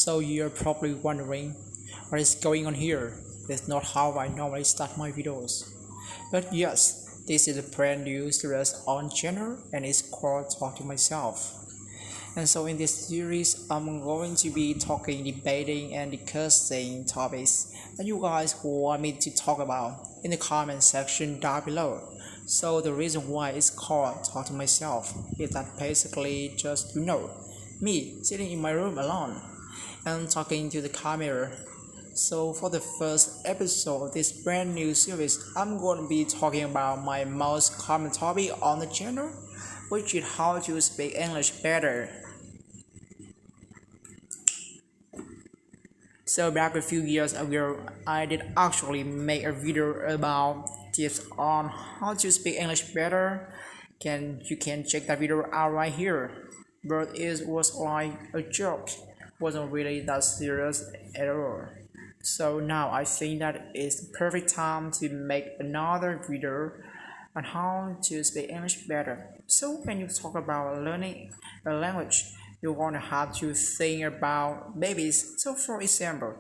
So you're probably wondering what is going on here. That's not how I normally start my videos. But yes, this is a brand new series on channel and it's called Talk to Myself. And so in this series, I'm going to be talking, debating and discussing topics that you guys want me to talk about in the comment section down below. So the reason why it's called Talk to Myself is that basically just me sitting in my room alone and talking to the camera. So for the first episode of this brand new series, I'm going to be talking about my most common topic on the channel, which is how to speak English better. So back a few years ago, I did actually make a video about tips on how to speak English better. You can check that video out right here. But it was like a joke, wasn't really that serious at all. So now I think that it's the perfect time to make another video on how to speak English better. So when you talk about learning a language, you're gonna have to think about babies. So for example,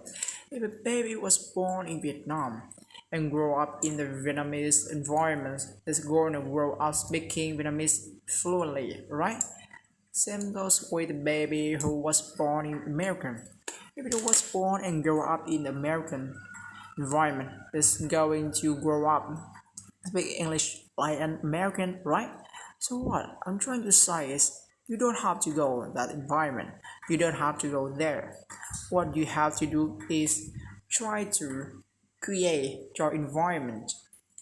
if a baby was born in Vietnam and grow up in the Vietnamese environment, it's gonna grow up speaking Vietnamese fluently, right? Same goes with the baby who was born in America. If it was born and grow up in the American environment, it's going to grow up speak English like an American, right? So what I'm trying to say is you don't have to go that environment. You don't have to go there. What you have to do is try to create your environment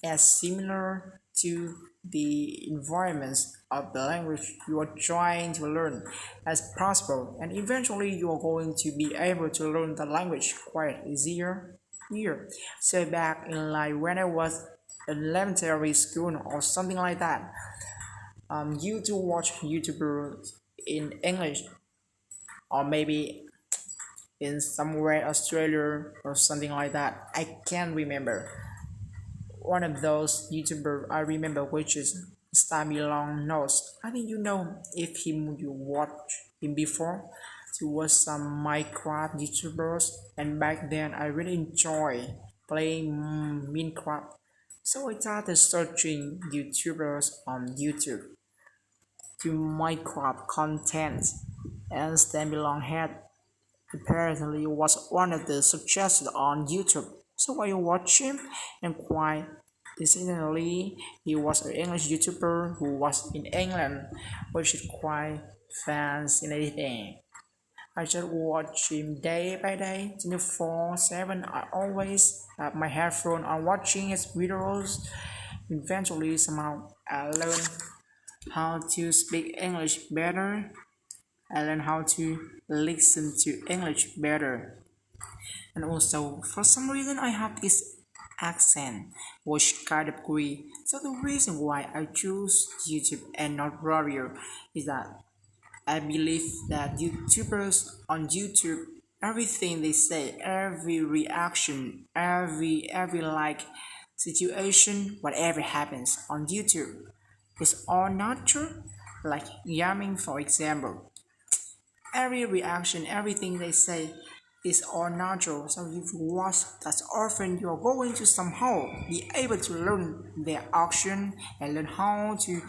as similar to the environments of the language you are trying to learn as possible, and eventually you are going to be able to learn the language quite easier here. So back in like when I was in elementary school or something like that, you to watch YouTubers in English or maybe in somewhere Australia or something like that. I can't remember. One of those YouTubers I remember, which is Stabby Long Nose. I think you know if you watch him before. He was some Minecraft YouTubers, and back then I really enjoy playing Minecraft. So I started searching YouTubers on YouTube to Minecraft content, and Stabby Longhead apparently was one of the suggested on YouTube. So I watched him, and quite incidentally, he was an English YouTuber who was in England, which is quite fascinating. I just watch him day by day, 24/7. I always have my headphone on watching his videos. Eventually, somehow, I learned how to speak English better. I learned how to listen to English better. And also, for some reason, I have this accent, which kind of weird. So the reason why I choose YouTube and not radio is that I believe that YouTubers on YouTube, everything they say, every reaction, every like situation, whatever happens on YouTube is all natural. Like Yamming, for example, every reaction, everything they say is all natural. So if you watch that often, you're going to somehow be able to learn their action and learn how to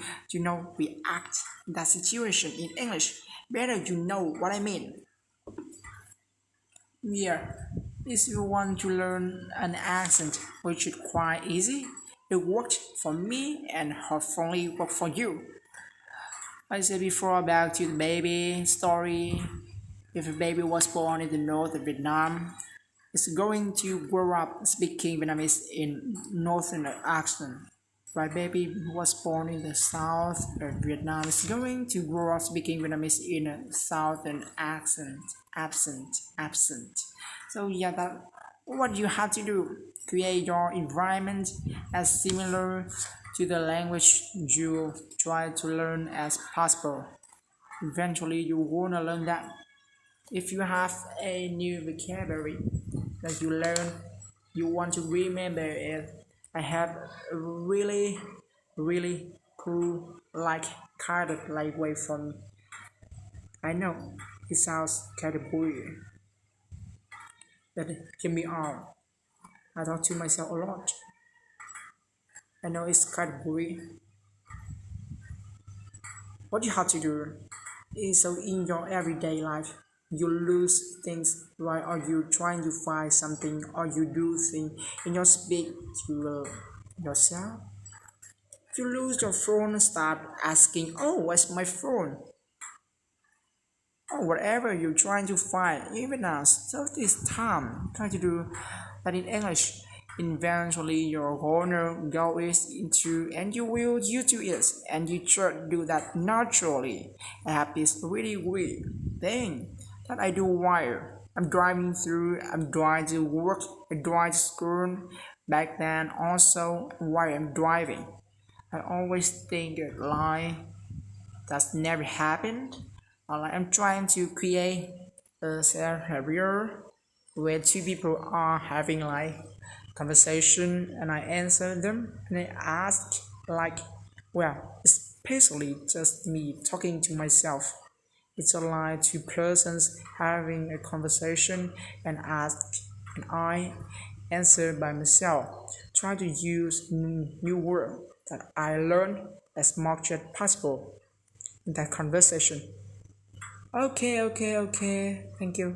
react in that situation in English. Better you know what I mean. Yeah, if you want to learn an accent, which is quite easy, it worked for me and hopefully work for you. I said before back to the baby story. If a baby was born in the north of Vietnam, it's going to grow up speaking Vietnamese in northern accent. Right, baby who was born in the south of Vietnam is going to grow up speaking Vietnamese in a southern accent. Absent. So yeah, that what you have to do. Create your environment as similar to the language you try to learn as possible. Eventually, you wanna learn that. If you have a new vocabulary that you learn, you want to remember it. I have a really cool like kind of like way from. I know it sounds kind of weird, But hear me out. I talk to myself a lot. I know it's kind of weird. What you have to do is so in your everyday life, you lose things, right? Or you trying to find something, or you do things in your speak to yourself. If you lose your phone, start asking, "Oh, where's my phone?" Or whatever you're trying to find, even now. So this time, try to do that in English. Eventually, you're gonna go is into, and you will use to it, and you try to do that naturally. I have this really weird thing that I do while I'm driving through, I'm driving to work, I drive to school. Back then, also while I'm driving, I always think that like that's never happened. Like I'm trying to create a scenario where two people are having like conversation and I answer them and I ask like, well, especially just me talking to myself. It's like two persons having a conversation and ask and I answer by myself. Try to use new word that I learned as much as possible in that conversation. Okay, okay, okay. Thank you.